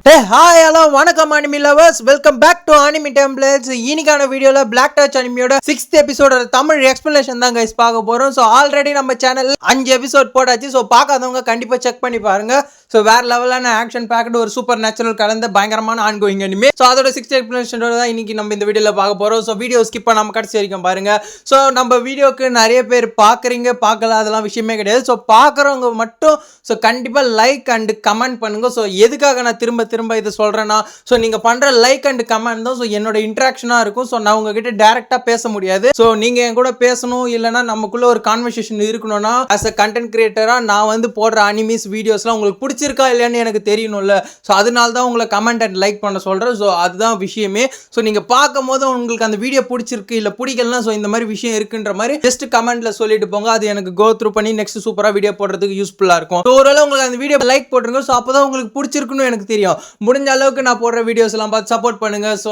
Hey, hi, hello, வணக்கம் anime lovers. Welcome back to Anime Templates. இன்னைக்கான வீடியோல Black Touch Animeயோட 6th எபிசோட Tamil explanation தான் guys பார்க்க போறோம். So ஆல்ரெடி நம்ம சேனல் 5 எபிசோட் போட்டாச்சு. So பார்க்காதவங்க கண்டிப்பா செக் பண்ணி பாருங்க. So வேற லெவலான ஆக்ஷன் பேக்டு ஒரு சூப்பர் நேச்சுரல் கலந்த பயங்கரமான ஆன்கோயிங் அனிமே. So அதோட 6th எக்ஸ்பிளனேஷனோட தான் இன்னைக்கு நம்ம இந்த வீடியோல பார்க்க போறோம். So வீடியோ ஸ்கிப் பண்ணாம கடைசி வரைக்கும் பாருங்க. So நம்ம வீடியோக்கு நிறைய பேர் பார்க்கறீங்க, பார்க்கல அதெல்லாம் விஷயமே கிடையாது. So பார்க்கறவங்க மட்டும் so கண்டிப்பா லைக் அண்ட் கமெண்ட் பண்ணுங்க. So எதுக்காக நான் திரும்ப இதை சொல்றேன்னா, ஸோ நீங்க பண்ற லைக் அண்ட் கமெண்ட் தான் ஸோ என்னோட இன்ட்ராக்ஷனா இருக்கும். ஸோ நான் உங்ககிட்ட டைரக்டா பேச முடியாது. ஸோ நீங்க என் கூட பேசணும், இல்லைன்னா நமக்குள்ள ஒரு கான்வர்சேஷன் இருக்கணும்னா அஸ் அ கண்டென்ட் கிரியேட்டரா நான் வந்து போடுற அனிமீஸ் வீடியோஸ்லாம் உங்களுக்கு பிடிச்சிருக்கா இல்லையான்னு எனக்கு தெரியணும்ல. ஸோ அதனால தான் உங்களை கமெண்ட் அண்ட் லைக் பண்ண சொல்றேன். ஸோ அதுதான் விஷயமே. ஸோ நீங்க பார்க்கும் போது உங்களுக்கு அந்த வீடியோ பிடிச்சிருக்கு இல்லை பிடிக்கலன்னா ஸோ இந்த மாதிரி விஷயம் இருக்குன்ற மாதிரி ஜஸ்ட் கமெண்ட்ல சொல்லிட்டு போங்க. அது எனக்கு கோ த்ரூ பண்ணி நெக்ஸ்ட் சூப்பரா வீடியோ போடுறதுக்கு யூஸ்ஃபுல்லா இருக்கும். ஸோ ஒருவேளை உங்களுக்கு அந்த வீடியோ லைக் போட்டுருங்க. ஸோ அப்போதான் உங்களுக்கு பிடிச்சிருக்குன்னு எனக்கு தெரியும். முடிஞ்ச அளவுக்கு நான் போடுற வீடியோஸ் எல்லாம் பார்த்து சப்போர்ட் பண்ணுங்க. ஸோ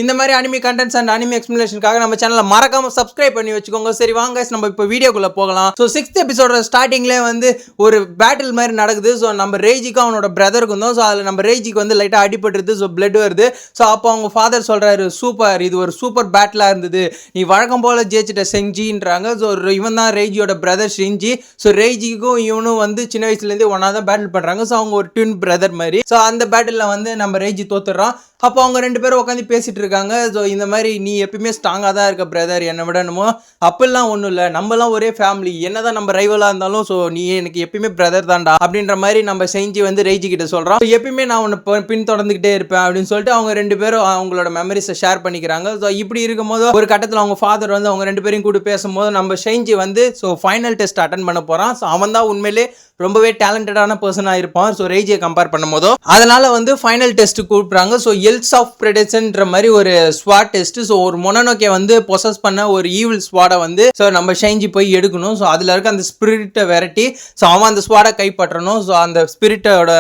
இந்த மாதிரி அனிமி கண்டென்ட்ஸ் அண்ட் அனிமி எக்ஸ்பிளனேஷனுக்காக நம்ம சேனலை மறக்காம சப்ஸ்கிரைப் பண்ணி வச்சுக்கோங்க. சரி வாங்க நம்ம இப்போ வீடியோக்குள்ள போகலாம். ஸோ 6th எபிசோட ஸ்டார்டிங்லேயே வந்து ஒரு பேட்டில் மாதிரி நடக்குது. ஸோ நம்ம ரேஜிக்கும் அவனோட பிரதருக்கும் தான். ஸோ அதில் நம்ம ரேஜிக்கு வந்து லைட்டாக அடிபட்டுருது. ஸோ பிளட் வருது. ஸோ அப்போ அவங்க ஃபாதர் சொல்றாரு, சூப்பர், இது ஒரு சூப்பர் பேட்டிலாக இருந்தது, நீ வழக்கம் போல ஜெயிச்சிட்ட செஞ்சின்றாங்க. ஸோ இவன் தான் ரேஜியோட பிரதர் செஞ்சி. ஸோ ரேஜிக்கும் இவனும் வந்து சின்ன வயசுலேருந்து ஒன்றா தான் பேட்டில் பண்ணுறாங்க. ஸோ அவங்க ஒரு ட்வின் பிரதர் மாதிரி. ஸோ அந்த பேட்டிலில் வந்து நம்ம ரேஜி தோத்துறான். அப்போ அவங்க ரெண்டு பேரும் உட்காந்து பேசிட்டு இருக்காங்க. ஸோ இந்த மாதிரி நீ எப்பயுமே ஸ்ட்ராங்காக தான் இருக்க பிரதர், என்னை விடணுமோ அப்படிலாம் ஒன்றும் இல்லை, நம்மலாம் ஒரே ஃபேமிலி, என்னதான் நம்ம ரைவலாக இருந்தாலும் ஸோ நீ எனக்கு எப்பயுமே பிரதர் தான்டா அப்படின்ற மாதிரி நம்ம செஞ்சு வந்து ரேஜி கிட்ட சொல்கிறோம். எப்பயுமே நான் உன்னை பின்தொடர்ந்துக்கிட்டே இருப்பேன் அப்படின்னு சொல்லிட்டு அவங்க ரெண்டு பேரும் அவங்களோட மெமரிஸை ஷேர் பண்ணிக்கிறாங்க. ஸோ இப்படி இருக்கும்போது ஒரு கட்டத்தில் அவங்க ஃபாதர் வந்து அவங்க ரெண்டு பேரையும் கூட பேசும்போது நம்ம செஞ்சு வந்து ஸோ ஃபைனல் டெஸ்ட் அட்டன் பண்ண போகிறான். ஸோ அவன் தான் உண்மையிலே ரொம்பவே டேலண்டடான பர்சனாக இருப்பான். ஸோ ரேஜியை கம்பேர் பண்ணும் போதோ அதனால வந்து ஃபைனல் டெஸ்ட் கூப்பிட்றாங்க. ஸோ எல்ஸ் ஆஃப் ப்ரெடேஷன்ற மாதிரி ஒரு ஸ்வாட் டெஸ்ட். ஸோ ஒரு மொனோனோக்கே வந்து பொசஸ் பண்ண ஒரு ஈவில் ஸ்வாடை வந்து ஸோ நம்ம ஷைஞ்சி போய் எடுக்கணும். ஸோ அதில் இருக்க அந்த ஸ்பிரிட்டை விரட்டி ஸோ அவன் அந்த ஸ்வாடை கைப்பற்றணும். ஸோ அந்த ஸ்பிரிட்டோட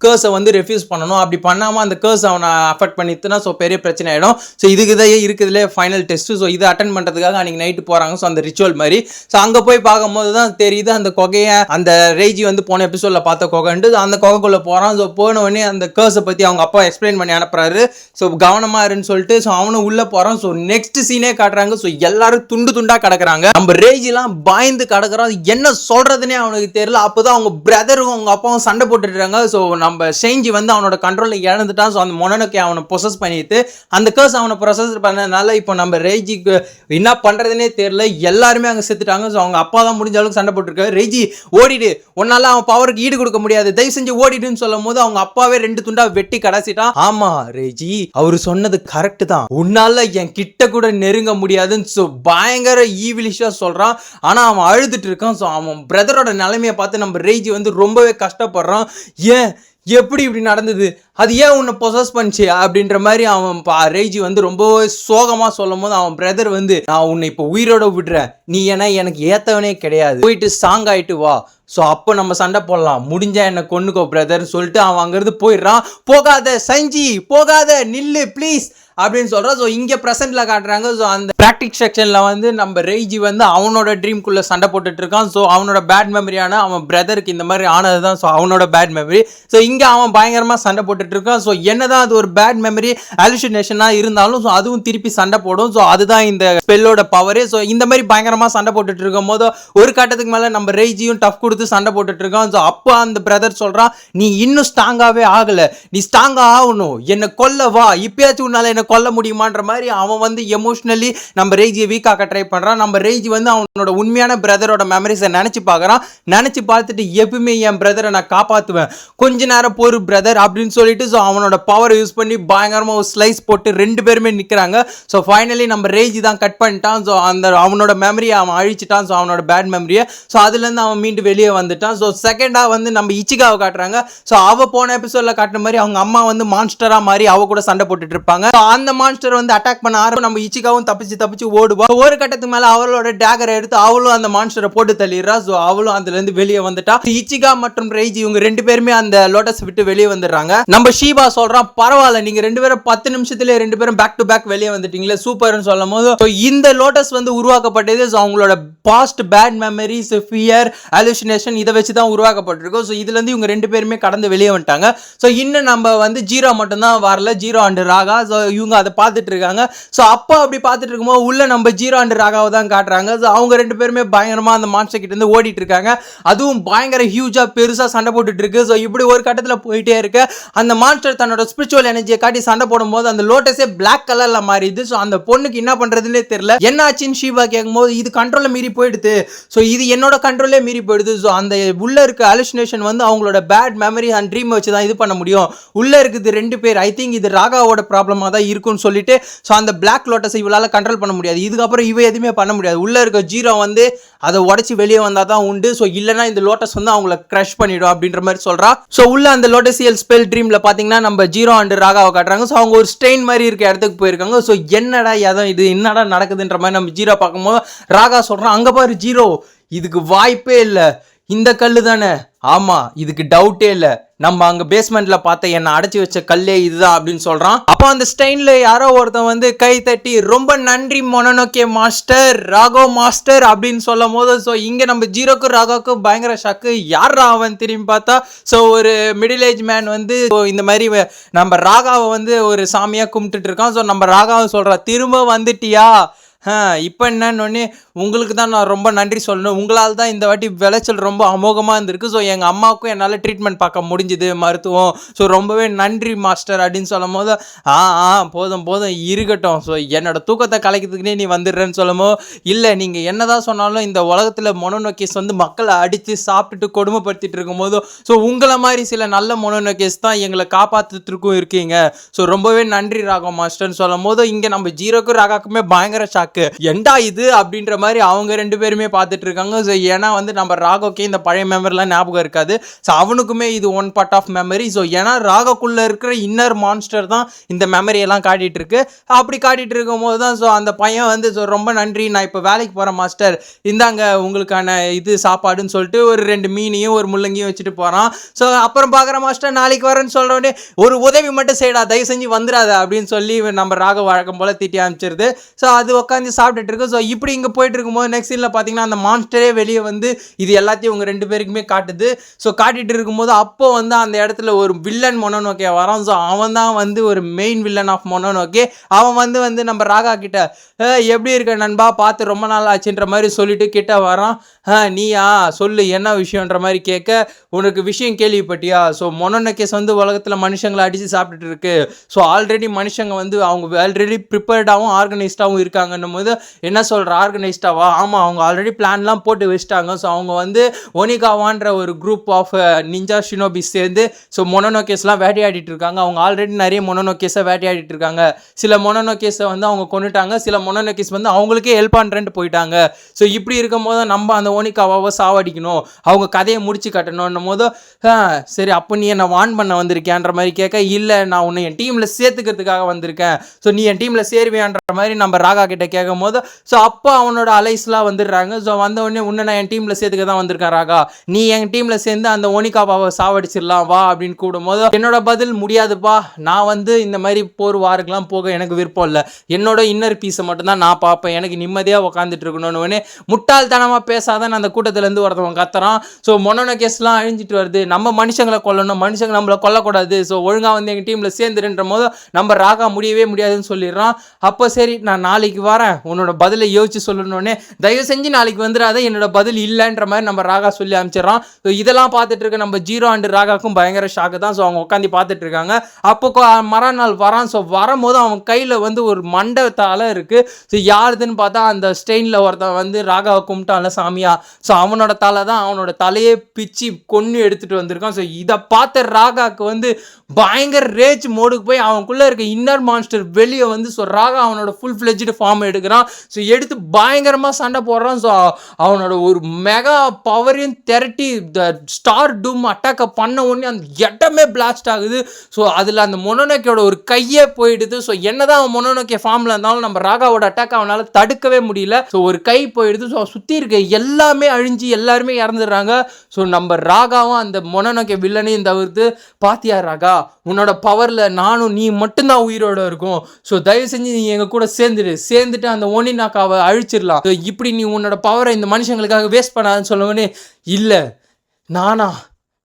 கேர்ஸை வந்து ரெஃப்யூஸ் பண்ணணும். அப்படி பண்ணாமல் அந்த கேர்ஸ் அவனை அஃபெக்ட் பண்ணிட்டுனா ஸோ பெரிய பிரச்சனை ஆகிடும். ஸோ இதுக்கு தான் இருக்குதுலே ஃபைனல் டெஸ்ட்டு. ஸோ இதை அட்டன் பண்ணுறதுக்காக அன்றைக்கி நைட்டு போகிறாங்க. ஸோ அந்த ரிச்சுவல் மாதிரி. ஸோ அங்கே போய் பார்க்கும்போது தான் தெரியுது அந்த கொகையை அந்த ரேஜி வந்து போன எபிசோடில் பார்த்த கொகைன்ட்டு அந்த கொகைக்குள்ளே போகிறான். ஸோ போன உடனே அந்த கேர்ஸை பற்றி அவங்க அப்பா எக்ஸ்பிளைன் பண்ணி அனுப்புறாரு. ஸோ கவனமாக இருன்னு சொல்லிட்டு ஸோ அவனும் உள்ளே போகிறான். ஸோ நெக்ஸ்ட் சீனே காட்டுறாங்க. ஸோ எல்லாரும் துண்டு துண்டாக கிடக்குறாங்க. நம்ம ரேஜிலாம் பாய்ந்து கிடக்குறான். என்ன சொல்கிறதுனே அவனுக்கு தெரியல. அப்போ தான் அவங்க பிரதரும் அவங்க அப்பாவும் சண்டை போட்டுட்டுறாங்க. ஸோ நம்ம செஞ்சு வந்து அவனோட கண்ட்ரோலில் இழந்துட்டான். ஸோ அந்த மொனோனோக்கே அவனை ப்ரொசஸ் பண்ணிட்டு அந்த கேர்ஸ் அவனை ப்ரொசஸ் பண்ணதுனால இப்போ நம்ம ரேஜிக்கு என்ன பண்ணுறதுனே தெரியல. எல்லாருமே அங்கே செத்துட்டாங்க. ஸோ அவங்க அப்பா தான் முடிஞ்ச அளவுக்கு சண்டை போட்டுருக்காரு. ரேஜி ஓடிடு, உன்னால அவன் பவருக்கு ஈடு கொடுக்க முடியாது, தயவு செஞ்சு ஓடிடுன்னு சொல்லும் போது அவங்க அப்பாவே 2 துண்டா வெட்டி கடைசிட்டான். ஆமா ரேஜி, அவரு சொன்னது கரெக்ட் தான், உன்னால என் கிட்ட கூட நெருங்க முடியாதுன்னு ஸோ பயங்கர ஈவிலிஷா சொல்றான். ஆனா அவன் அழுதுட்டு இருக்கான். ஸோ அவன் பிரதரோட நிலைமையை பார்த்து நம்ம ரேஜி வந்து ரொம்பவே கஷ்டப்படுறான். ஏன் எப்படி இப்படி நடந்தது, அது ஏன் உன்னை பொசஸ் பண்ணிச்சு அப்படின்ற மாதிரி அவன் ரேஜி வந்து ரொம்ப சோகமாக சொல்லும் போது அவன் பிரதர் வந்து நான் உன்னை இப்போ உயிரோட விடுறேன், நீ ஏன்னா எனக்கு ஏற்றவனே கிடையாது, போயிட்டு சாங் ஆகிட்டு வா, ஸோ அப்போ நம்ம சண்டை போடலாம், முடிஞ்சா என்னை கொன்னுக்கோ பிரதர்னு சொல்லிட்டு அவன் அங்கேருந்து போயிடுறான். போகாத சஞ்சி, போகாத, நில்லு ப்ளீஸ் அப்படின்னு சொல்கிறான். ஸோ இங்கே ப்ரெசென்ட்டில் காட்டுறாங்க. ஸோ அந்த ப்ராக்டிக் செக்ஷனில் வந்து நம்ம ரேஜி வந்து அவனோட ட்ரீம்குள்ளே சண்டை போட்டுட்டு இருக்கான். ஸோ அவனோட பேட் மெமரியான அவன் பிரதருக்கு இந்த மாதிரி ஆனது தான் ஸோ அவனோட பேட் மெமரி. ஸோ இங்கே அவன் பயங்கரமாக சண்டை போட்டுட்டு இருக்கான். ஸோ என்னதான் அது ஒரு பேட் மெமரி ஹாலுசினேஷனாக இருந்தாலும் ஸோ அதுவும் திருப்பி சண்டை போடும். ஸோ அதுதான் இந்த ஸ்பெல்லோட பவரு. ஸோ இந்த மாதிரி பயங்கரமாக சண்டை போட்டுட்டு இருக்கும் போது ஒரு கட்டத்துக்கு மேலே நம்ம ரேஜியும் டஃப் கொடுத்து சண்டை போட்டுட்டு இருக்கான். ஸோ அப்போ அந்த பிரதர் சொல்கிறான், நீ இன்னும் ஸ்ட்ராங்காகவே ஆகலை, நீ ஸ்ட்ராங்காக ஆகணும், என்னை கொல்ல வா, இப்பயாச்சும் உன்னால என்ன கொல்ல முடியுமான்ற மாதிரி அவன் வந்து எமோஷனலி நம்ம ரேஜியை வீக்காக்க ட்ரை பண்ணுறான். நம்ம ரேஜி வந்து அவனோட உண்மையான பிரதரோட மெமரிஸை நினச்சி பார்க்குறான். நினச்சி பார்த்துட்டு எப்பவுமே என் பிரதரை நான் காப்பாற்றுவேன், கொஞ்ச நேரம் போரு பிரதர் அப்படின்னு சொல்லிட்டு ஸோ அவனோட பவரை யூஸ் பண்ணி பயங்கரமாக ஒரு ஸ்லைஸ் போட்டு 2 பேருமே நிற்கிறாங்க. ஸோ ஃபைனலி நம்ம ரேஜி தான் கட் பண்ணிட்டான். ஸோ அந்த அவனோட மெமரியை அவன் அழிச்சிட்டான். ஸோ அவனோட பேட் மெமரியை. ஸோ அதுலேருந்து அவன் மீண்டு வெளியே வந்துட்டான். ஸோ செகண்டாக வந்து நம்ம இச்சிகாவை காட்டுறாங்க. ஸோ அவள் போன எபிசோடில் காட்டுற மாதிரி அவங்க அம்மா வந்து மான்ஸ்டராக மாறி அவ கூட சண்டை போட்டுட்டு இருப்பாங்க. அந்த மான்ஸ்டர் வந்து அட்டாக் பண்ண ஆரம்பம் நம்ம இச்சிகாவும் தப்பிச்சு ஓடுவா. ஒரு கட்டத்துக்கு மேல அவளோட டேகரை எடுத்து அவளும் அந்த மான்ஸ்டரை போட்டு தள்ளிடுறா. ஸோ அவளும் அதுல இருந்து வெளியே வந்துட்டா. இச்சிகா மற்றும் ரேஜி இவங்க 2 பேருமே அந்த லோட்டஸ் விட்டு வெளியே வந்துடுறாங்க. நம்ம ஷீபா சொல்றான், பரவாயில்ல, நீங்க 2 பேரும் 10 நிமிஷத்துல 2 பேரும் பேக் டு பேக் வெளியே வந்துட்டீங்களே, சூப்பர்னு சொல்லும் போது இந்த லோட்டஸ் வந்து உருவாக்கப்பட்டது அவங்களோட past bad memories, fear, hallucination hallucination இதை வச்சு தான் உருவாக்கப்பட்டிருக்கும். ஸோ இதுலேருந்து இவங்க 2 பேருமே கடந்து வெளியே வந்துட்டாங்க. ஸோ இன்னும் நம்ம வந்து ஜீரோ மட்டும்தான் வரல, ஜீரோ அண்ட் ராகா. ஸோ இவங்க அதை பார்த்துட்டு இருக்காங்க. ஸோ அப்போ அப்படி பார்த்துட்டு இருக்கும்போது உள்ள நம்ம ஜீரோ அண்ட் ராகாவை தான் காட்டுறாங்க. ஸோ அவங்க 2 பேருமே பயங்கரமாக அந்த மான்ஸ்டர் கிட்ட இருந்து ஓடிட்டு இருக்காங்க. அதுவும் பயங்கர ஹியூஜாக பெருசாக சண்டை போட்டுட்டு இருக்கு. ஸோ இப்படி ஒரு கட்டத்தில் போயிட்டே இருக்கு. அந்த மான்ஸ்டர் தன்னோட ஸ்பிரிச்சுவல் எனர்ஜியை காட்டி சண்டை போடும்போது அந்த லோட்டஸே பிளாக் கலர்ல மாறிடுது. ஸோ அந்த பொண்ணுக்கு என்ன பண்றதுன்னே தெரியல. என்ன ஆச்சுன்னு ஷீபா கேட்கும்போது இது கண்ட்ரோல மீறி போயிடுது, ஸோ இது என்னோட கண்ட்ரோலே மீறி போயிடுது. ஸோ அந்த உள்ள இருக்க அலுசினேஷன் வந்து அவங்களோட பேட் மெமரி அண்ட் ட்ரீம் வச்சு தான் இது பண்ண முடியும். உள்ள இருக்குது 2 பேர், ஐ திங்க் இது ராகாவோட ப்ராப்ளமாக தான் இருக்கும்னு சொல்லிட்டு ஸோ அந்த பிளாக் லோட்டஸை இவளால் கண்ட்ரோல் பண்ண முடியாது. இதுக்கப்புறம் இவ எதுவுமே பண்ண முடியாது. உள்ள இருக்க ஜீரோ வந்து அதை உடச்சி வெளியே வந்தால் தான் உண்டு. ஸோ இல்லைனா இந்த லோட்டஸ் வந்து அவங்கள கிரஷ் பண்ணிடும் அப்படின்ற மாதிரி சொல்றா. ஸோ உள்ள அந்த லோட்டசியல் ஸ்பெல் ட்ரீம்ல பார்த்தீங்கன்னா நம்ம ஜீரோ அண்ட் ராகாவை காட்டுறாங்க. ஸோ அவங்க ஒரு ஸ்ட்ரெயின் மாதிரி இருக்க இடத்துக்கு போயிருக்காங்க. ஸோ என்னடா எதோ இது என்னடா நடக்குதுன்ற மாதிரி நம்ம ஜீரோ பார்க்கும்போது ராகா சொல்றான், அங்க பாரு ஜீரோ, இதுக்கு வாய்ப்பே இல்லை, இந்த கல்லு தானே, ஆமா இதுக்கு டவுட்டே இல்லை, நம்ம அங்க பேஸ்மெண்ட்ல பார்த்த என்ன அடைச்சி வச்ச கல்லே இதுதான் அப்படின்னு சொல்றான். அப்போ அந்த ஸ்டைன்ல யாரோ ஒருத்தன் வந்து கை தட்டி ரொம்ப நன்றி மொனோனோகே மாஸ்டர், ராகோ மாஸ்டர் அப்படின்னு சொல்லும் போது ஸோ இங்க நம்ம ஜீரோக்கும் ராகாவுக்கும் பயங்கர ஷாக்கு. யாரா அவன் திரும்பி பார்த்தா ஸோ ஒரு மிடில் ஏஜ் மேன் வந்து இந்த மாதிரி நம்ம ராகாவை வந்து ஒரு சாமியா கும்பிட்டுட்டு இருக்கான். ஸோ நம்ம ராகாவை சொல்றா, திரும்ப வந்துட்டியா, இப்போ என்னன்னு உங்களுக்கு தான் நான் ரொம்ப நன்றி சொல்லணும், உங்களால் தான் இந்த வாட்டி விளைச்சல் ரொம்ப அமோகமாக இருந்திருக்கு. ஸோ எங்கள் அம்மாவுக்கும் என்னால் ட்ரீட்மெண்ட் பார்க்க முடிஞ்சுது மருத்துவம், ஸோ ரொம்பவே நன்றி மாஸ்டர் அப்படின்னு சொல்லும் போது போதும் போதும் இருக்கட்டும், ஸோ என்னோட தூக்கத்தை கலைக்கிறதுக்குனே நீ வந்துடுறேன்னு சொல்லுமோ, இல்லை நீங்கள் என்ன தான் சொன்னாலும் இந்த உலகத்தில் மொனோனோகேஸ் வந்து மக்களை அடித்து சாப்பிட்டுட்டு கொடுமைப்படுத்திட்டு இருக்கும்போது ஸோ உங்களை மாதிரி சில நல்ல மொனோனோகேஸ் தான் எங்களை காப்பாற்றுறதுக்கும் இருக்கீங்க, ஸோ ரொம்பவே நன்றி ராகா மாஸ்டர்னு சொல்லும் போது இங்கே நம்ம ஜீரோக்கும் ராகாக்குமே பயங்கர ஷாக். எண்டா இது அப்படின்ற மாதிரி அவங்க 2 பேருமே பார்த்துட்டு இருக்காங்க. ஸோ ஏன்னா வந்து நம்ம ராகோக்கே இந்த பழைய மெமரிலாம் ஞாபகம் இருக்காது. ஸோ அவனுக்குமே இது one part of memory. So ஏன்னா ராகோக்குள்ள இருக்கிற இன்னர் மான்ஸ்டர் தான் இந்த மெமரியெல்லாம் காட்டிட்டு இருக்கு. அப்படி காட்டிட்டு இருக்கும் போது தான் ஸோ அந்த பையன் வந்து ஸோ ரொம்ப நன்றி, நான் இப்போ வேலைக்கு போகிறேன் மாஸ்டர், இந்தாங்க உங்களுக்கான இது சாப்பாடுன்னு சொல்லிட்டு ஒரு 2 மீனையும் ஒரு முள்ளங்கியும் வச்சுட்டு போகிறான். ஸோ அப்புறம் பார்க்குற மாஸ்டர் நாளைக்கு வரேன்னு சொல்கிற உடனே ஒரு உதவி மட்டும் செய்யடா, தயவு செஞ்சு வந்துடாத அப்படின்னு சொல்லி நம்ம ராக வழக்கம் போல் திட்டி அனுப்பிச்சிருது. ஸோ அது உட்காந்து சாப்பிட்டுட்டு இருக்கு. ஸோ இப்படி இங்கே போயிட்டு இருக்கும்போது நெக்ஸ்ட் சீனில் பார்த்தீங்கன்னா அந்த மான்ஸ்டரே வெளியே வந்து இது எல்லாத்தையும் உங்கள் 2 பேருக்குமே காட்டுது. ஸோ காட்டிட்டு இருக்கும்போது அப்போ வந்து அந்த இடத்துல ஒரு வில்லன் மொனோனோகே வரான். ஸோ அவன் தான் வந்து ஒரு மெயின் வில்லன் ஆஃப் மொனோனோகே. அவன் வந்து நம்ம ராகா கிட்ட எப்படி இருக்க நண்பா, பார்த்து ரொம்ப நாள் ஆச்சுன்ற மாதிரி சொல்லிட்டு கிட்ட வரான். நீயா சொல்லு என்ன விஷயன்ற மாதிரி கேட்க, உனக்கு விஷயம் கேள்விப்பட்டியா, ஸோ மொனோனோகேஸ் வந்து உலகத்தில் மனுஷங்களை அடித்து சாப்பிட்டுட்டு இருக்கு. ஸோ ஆல்ரெடி மனுஷங்க வந்து அவங்க ஆல்ரெடி ப்ரிப்பேர்டாகவும் ஆர்கனைஸ்டாகவும் இருக்காங்கன்னும் போது என்ன சொல்கிற, ஆர்கனைஸ்டாவா, ஆமாம் அவங்க ஆல்ரெடி பிளான்லாம் போட்டு வச்சிட்டாங்க. ஸோ அவங்க வந்து ஒனிகாவான்ற ஒரு குரூப் ஆஃப் நிஞ்சா ஷினோபி சேர்ந்து ஸோ மொனோனோகேஸ்லாம் வேட்டையாடிட்டு இருக்காங்க. அவங்க ஆல்ரெடி நிறைய மொனோனோகேஸை வேட்டையாடிட்டு இருக்காங்க. சில மொனோனோகேஸை வந்து அவங்க கொண்டுட்டாங்க, சில மொனோனோகேஸ் வந்து அவங்களுக்கே ஹெல்ப் பண்ணுறேன்ட்டு போயிட்டாங்க. ஸோ இப்படி இருக்கும் போது நம்ம அந்த ஒனிகாவாவை சாவடிக்கணும், அவங்க கதையை முடிச்சு கட்டணும்னும் போது சரி அப்போ நீ என்னை வான் பண்ண வந்திருக்கேன்ற மாதிரி கேட்க, இல்லை நான் உன்னை என் டீமில் சேர்த்துக்கிறதுக்காக வந்திருக்கேன், ஸோ நீ என் டீமில் சேருவியான்ற மாதிரி நம்ம ராகா கிட்ட கேட்கும் போது ஸோ அப்போ அவனோட அலைஸ்லாம் வந்துடுறாங்க. ஸோ வந்த உடனே உன்னை நான் என் டீமில் சேர்த்துக்க தான் வந்திருக்கேன் ராகா, நீ என் டீமில் சேர்ந்து அந்த ஒனிகாவாவை சாவடிச்சிடலாம் வா அப்படின்னு கூடும்போது என்னோட பதில் முடியாதுப்பா, நான் வந்து இந்த மாதிரி போர் வாருக்கெல்லாம் போக எனக்கு விருப்பம் இல்லை, என்னோட இன்னர் பீஸை மட்டும்தான் நான் பார்ப்பேன், எனக்கு நிம்மதியாக உட்காந்துட்டு இருக்கணும்னு முட்டாள்தனமாக பேசாதான் அந்த கூட்டத்திலேருந்து ஒருத்தவன் கத்துறான். ஸோ மொனோனோகேஸ்லாம் அழிஞ்சிட்டு வருது, நம்ம மனுஷங்களை கொல்லணும், மனுஷங்க நம்மளை கொல்லக்கூடாது, ஸோ ஒழுங்காக வந்து எங்கள் டீமில் சேர்ந்துருன்ற போது நம்ம ராகா முடியவே முடியாதுன்னு சொல்லிடுறான். அப்போ சரி நான் நாளைக்கு வரேன், உன்னோட பதிலை யோசிச்சு சொல்லணுன்னே, தயவு செஞ்சு நாளைக்கு வந்துடாத, என்னோட பதில் இல்லைன்ற மாதிரி நம்ம ராகா சொல்லி அனுப்பிச்சிடறான். ஸோ இதெல்லாம் பார்த்துட்டு இருக்க நம்ம ஜீரோ அண்ட் ராகாக்கும் பயங்கர ஷாக்கு தான். ஸோ அவங்க உட்காந்து பார்த்துட்டு இருக்காங்க. அப்போ மறுநாள் வரான். ஸோ வரும்போது அவன் கையில் வந்து ஒரு மண்டை தலை இருக்கு. ஸோ யாருதுன்னு பார்த்தா அந்த ஸ்டெயினில் ஒருத்தன் வந்து ராகாவை கும்பிட்டான்ல சாமியா, ஸோ அவனோட தலை தான், அவனோட தலையே பிச்சு கொன்று எடுத்துட்டு வந்திருக்கான். ஸோ இதை பார்த்த ராகாவுக்கு வந்து பயங்கர ரேஜ் மோடுக்கு போய் அவனுக்குள்ளே இருக்க இன்னர் மான்ஸ்டர் வெளியே வந்து ஸோ ராகா அவனோட ஃபுல் ஃப்ளெஜ்டு ஃபார்ம் எடுக்கிறான். ஸோ எடுத்து பயங்கரமாக சண்டை போடுறான். ஸோ அவனோட ஒரு மெகா பவரையும் திரட்டி த ஸ்டார் டூம் அட்டாக்கை பண்ண உடனே அந்த இடமே பிளாஸ்ட் ஆகுது. ஸோ அதில் அந்த மொனோனோக்கியோட ஒரு கையே போயிடுது. ஸோ என்னதான் அவன் மொனோனோக்கிய ஃபார்மில் இருந்தாலும் நம்ம ராகாவோட அட்டாக் அவனால் தடுக்கவே முடியல. ஸோ ஒரு கை போயிடுது. ஸோ சுற்றி இருக்க எல்லாமே அழிஞ்சு எல்லாருமே இறந்துடுறாங்க. ஸோ நம்ம ராகாவும் அந்த மொனோனோக்கிய வில்லனையும் தவிர்த்து, பாத்தியா ராகா உன்னோட பவரில் நானும் நீ மட்டும்தான் உயிரோட இருக்கும், ஸோ தயவு செஞ்சு நீ எங்கள் கூட சேர்ந்துட்டு அந்த ஒனினாக்காவை அழிச்சிடலாம், இப்படி நீ உன்னோட பவரை இந்த மனுஷங்களுக்காக வேஸ்ட் பண்ணாதுன்னு சொல்லுவோன்னே, இல்லை நானா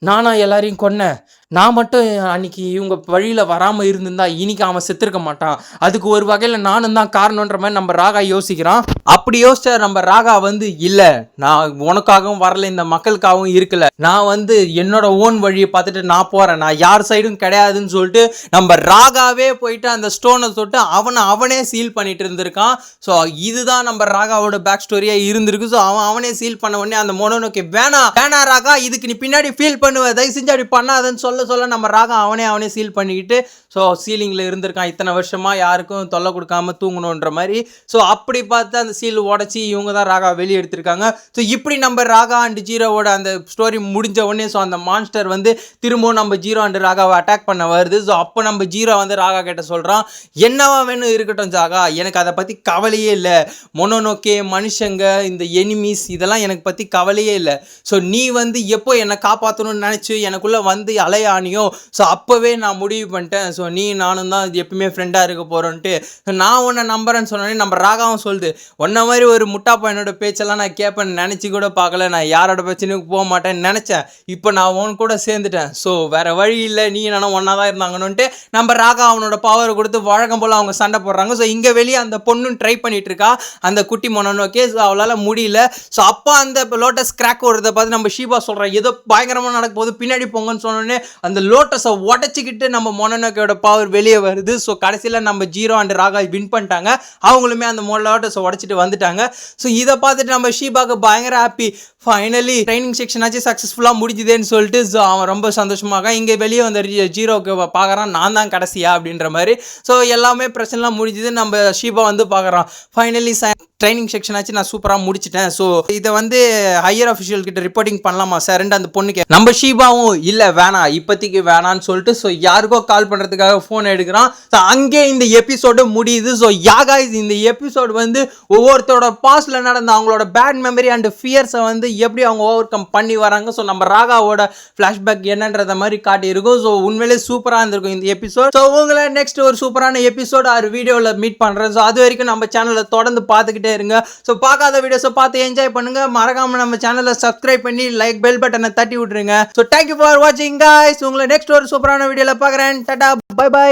நானா எல்லாரையும் கொன்னேன். நான் மட்டும் அன்னைக்கு இவங்க வழியில் வராமல் இருந்திருந்தா இன்னைக்கு அவன் செத்துருக்க மாட்டான். அதுக்கு ஒரு வகையில் நானும் தான் காரணன்ற மாதிரி நம்ம ராகா யோசிக்கிறான். அப்படி யோசிச்ச நம்ம ராகா வந்து இல்ல, நான் உனக்காகவும் வரல, இந்த மக்களுக்காகவும் இருக்கல, நான் வந்து என்னோட ஓன் வழியை பார்த்துட்டு நான் போறேன், நான் யார் சைடும் கிடையாதுன்னு சொல்லிட்டு நம்ம ராகாவே போயிட்டு அந்த ஸ்டோனை தொட்டு அவனே சீல் பண்ணிட்டு இருந்திருக்கான். ஸோ இதுதான் நம்ம ராகாவோட பேக் ஸ்டோரியா இருந்திருக்கு. ஸோ அவனே சீல் பண்ண உடனே அந்த மோனோனோகே வேணா ராகா, இதுக்கு நீ பின்னாடி ஃபீல் பண்ணுவ, தயவு செஞ்சு அப்படி பண்ணாதன்னு சொல்ல நம்ம ராகா அவனே சீல் பண்ணிக்கிட்டு ஸோ சீலிங்கில் இருந்திருக்கான் இத்தனை வருஷமா, யாருக்கும் தொல்லை கொடுக்காம தூங்கணுன்ற மாதிரி. ஸோ அப்படி பார்த்து அந்த சீல் உடச்சி இவங்க தான் ராகா வெளியே எடுத்திருக்காங்க. ஸோ இப்படி நம்ம ராகா அண்ட் ஜீரோவோட அந்த ஸ்டோரி முடிஞ்ச உடனே ஸோ அந்த மான்ஸ்டர் வந்து திரும்பவும் நம்ம ஜீரோ அண்ட் ராகாவை அட்டாக் பண்ண வருது. ஸோ அப்போ நம்ம ஜீரோ வந்து ராகா கிட்ட சொல்கிறான், என்னவா வேணும் இருக்கட்டும் ஜாகா, எனக்கு அதை பற்றி கவலையே இல்லை, மொனோனோகே மனுஷங்க இந்த எனிமீஸ் இதெல்லாம் எனக்கு பற்றி கவலையே இல்லை. ஸோ நீ வந்து எப்போ என்னை காப்பாற்றணும்னு நினச்சி எனக்குள்ளே வந்து அலையானியோ ஸோ அப்போவே நான் முடிவு பண்ணிட்டேன், ஸோ நீ நானும் தான் எப்பவுமே ஃப்ரெண்டாக இருக்க போகிறோன்ட்டு நான் உன்னை நம்புறேன்னு சொன்னோன்னே நம்ம ராகாவும் சொல்லுது, உன்ன மாதிரி ஒரு முட்டா பையனோட பேச்செல்லாம் நான் கேட்பேன்னு நினச்சி கூட பார்க்கல, நான் யாரோட பிரச்சனைக்கு போக மாட்டேன்னு நினச்சேன், இப்போ நான் உன் கூட சேர்ந்துட்டேன், ஸோ வேறு வழி இல்லை, நீ நானும் ஒன்றா தான் இருந்தாங்கன்னுட்டு நம்ம ராகா அவனோட பவரை கொடுத்து வழக்கம் போல் அவங்க சண்டை போடுறாங்க. ஸோ இங்கே வெளியே அந்த பொண்ணும் ட்ரை பண்ணிட்டு இருக்கா அந்த குட்டி மொனோனோகே. ஸோ அவளால் முடியல. ஸோ அப்போ அந்த லோட்டஸ் கிராக் ஓடுறதை பார்த்து நம்ம ஷீபா சொல்கிறோம், ஏதோ பயங்கரமாக நடக்க போது பின்னாடி போங்கன்னு சொன்னோடனே அந்த லோட்டஸை உடச்சிக்கிட்டு நம்ம மொனோனோகேயோட பவர் வெளியே வருது. ஸோ கடைசியில் நம்ம ஜீரோ அண்ட் ராகா வின் பண்ணிட்டாங்க, அவங்களுமே அந்த லோட்டஸை உடச்சிட்டு வந்துட்டாங்க. ஸோ இதை பார்த்துட்டு நம்ம ஷீபாக்கு பயங்கர ஹாப்பி, ஃபைனலி ட்ரைனிங் செக்ஷன் ஆச்சு சக்ஸஸ்ஃபுல்லாக முடிஞ்சுதேன்னு சொல்லிட்டு ஸோ அவன் ரொம்ப சந்தோஷமாக இங்கே வெளியே வந்து ஜீரோக்கு பார்க்குறான், நான் தான் கடைசியா அப்படின்ற மாதிரி. ஸோ எல்லாமே பிரச்சனைலாம் முடிஞ்சுது. நம்ம ஷீபா வந்து பார்க்குறான், ஃபைனலி ட்ரைனிங் செக்ஷன் ஆச்சு, நான் சூப்பராக முடிச்சிட்டேன், ஸோ இதை வந்து ஹையர் அஃபிஷியல் கிட்ட ரிப்போர்ட்டிங் பண்ணலாமா சார்ன்ட்டு அந்த பொண்ணுக்கு நம்ம ஷீபாவும் இல்லை வேணாம் இப்போதைக்கு வேணான்னு சொல்லிட்டு ஸோ யாருக்கோ கால் பண்ணுறதுக்காக ஃபோன் எடுக்கிறான். ஸோ அங்கே இந்த எபிசோடு முடியுது. ஸோ யாகாய்ஸ் இந்த எபிசோடு வந்து ஒவ்வொருத்தரோட பாஸ்டில் நடந்த அவங்களோட பேட் மெமரி அண்ட் ஃபியர்ஸை வந்து எப்படி அவங்க ஓவர் கம் பண்ணி வராங்க. ஸோ நம்ம ராகாவோட ஃப்ளாஷ்பேக் என்னன்றத மாதிரி காட்டியிருக்கும். ஸோ உண்மையிலே சூப்பராக இருந்திருக்கும் இந்த எபிசோட். ஸோ உங்களை நெக்ஸ்ட் ஒரு சூப்பரான எபிசோட் ஒரு வீடியோவில் மீட் பண்ணுறேன். ஸோ அது வரைக்கும் நம்ம சேனலில் தொடர்ந்து பார்த்துக்கிட்டே இருங்க. ஸோ பார்க்காத வீடியோஸை பார்த்து என்ஜாய் பண்ணுங்க, மறக்காம நம்ம சேனலை சப்ஸ்கிரைப் பண்ணி லைக் பெல் பட்டனை தட்டி விட்டுருங்க. ஸோ தேங்க்யூ ஃபார் வாட்சிங் गाइस, உங்களை நெக்ஸ்ட் ஒரு சூப்பரான வீடியோவில் பார்க்குறேன். டாடா பை பை.